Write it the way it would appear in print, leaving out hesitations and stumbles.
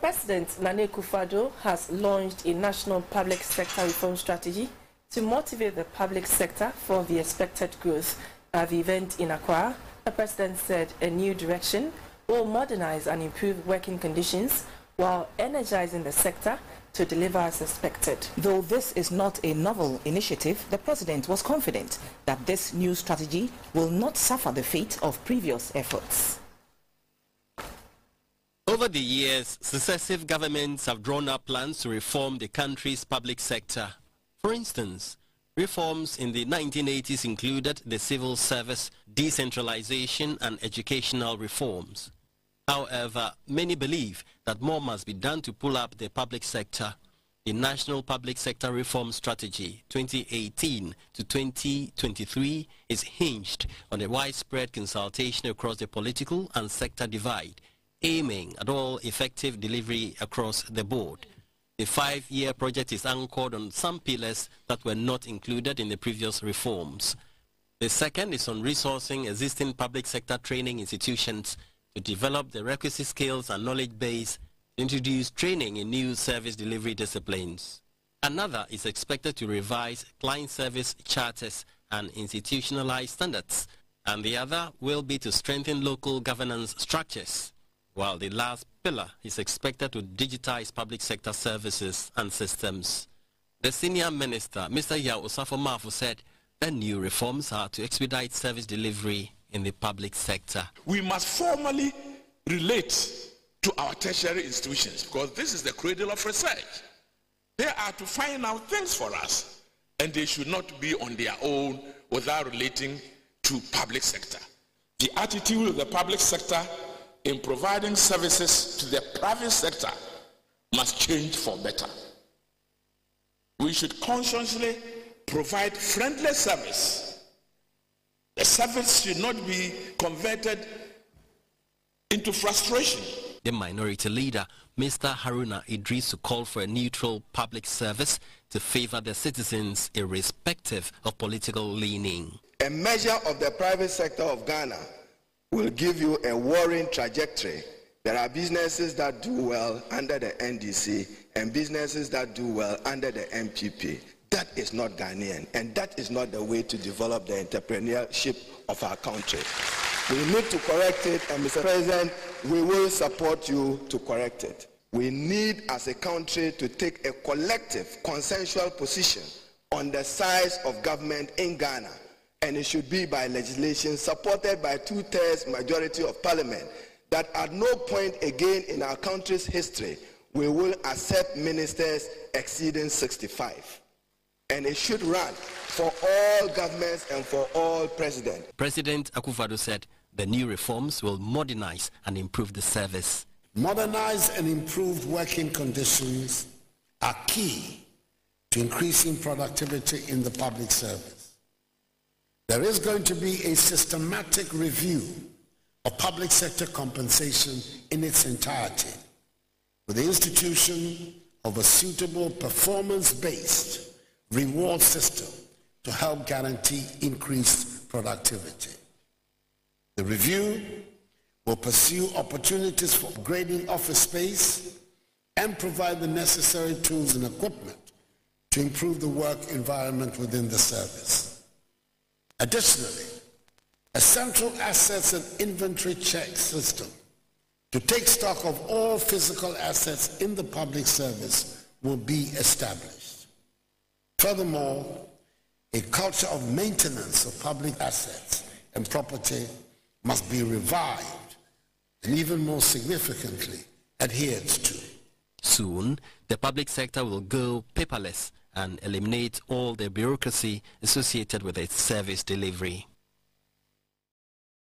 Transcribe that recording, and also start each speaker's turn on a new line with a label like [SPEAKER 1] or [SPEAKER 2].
[SPEAKER 1] President Nana Akufo-Addo has launched a national public sector reform strategy to motivate the public sector for the expected growth. At the event in Accra, the President said a new direction will modernize and improve working conditions while energizing the sector to deliver as expected.
[SPEAKER 2] Though this is not a novel initiative, the President was confident that this new strategy will not suffer the fate of previous efforts.
[SPEAKER 3] Over the years, successive governments have drawn up plans to reform the country's public sector. For instance, reforms in the 1980s included the civil service, decentralization and educational reforms. However, many believe that more must be done to pull up the public sector. The National Public Sector Reform Strategy 2018 to 2023 is hinged on a widespread consultation across the political and sector divide, aiming at all effective delivery across the board. The 5-year project is anchored on some pillars that were not included in the previous reforms. The second is on resourcing existing public sector training institutions to develop the requisite skills and knowledge base to introduce training in new service delivery disciplines. Another is expected to revise client service charters and institutionalize standards, and the other will be to strengthen local governance structures, while the last pillar is expected to digitize public sector services and systems. The senior minister, Mr. Yao Osafo-Mafu, said the new reforms are to expedite service delivery in the public sector.
[SPEAKER 4] We must formally relate to our tertiary institutions because this is the cradle of research. They are to find out things for us, and they should not be on their own without relating to public sector. The attitude of the public sector in providing services to the private sector must change for better. We should consciously provide friendly service. The service should not be converted into frustration.
[SPEAKER 3] The minority leader, Mr. Haruna Idrisu, called for a neutral public service to favor the citizens irrespective of political leaning.
[SPEAKER 5] A measure of the private sector of Ghana will give you a worrying trajectory. There are businesses that do well under the NDC and businesses that do well under the MPP. That is not Ghanaian, and that is not the way to develop the entrepreneurship of our country. We need to correct it, and Mr. President, we will support you to correct it. We need, as a country, to take a collective, consensual position on the size of government in Ghana, and it should be by legislation supported by 2/3 majority of parliament, that at no point again in our country's history we will accept ministers exceeding 65. And it should run for all governments and for all presidents.
[SPEAKER 3] President Akufo-Addo said the new reforms will modernize and improve the service.
[SPEAKER 6] Modernized and improved working conditions are key to increasing productivity in the public service. There is going to be a systematic review of public sector compensation in its entirety, with the institution of a suitable performance-based reward system to help guarantee increased productivity. The review will pursue opportunities for upgrading office space and provide the necessary tools and equipment to improve the work environment within the service. Additionally, a central assets and inventory check system to take stock of all physical assets in the public service will be established. Furthermore, a culture of maintenance of public assets and property must be revived and even more significantly adhered to.
[SPEAKER 3] Soon, the public sector will go paperless and eliminate all the bureaucracy associated with its service delivery.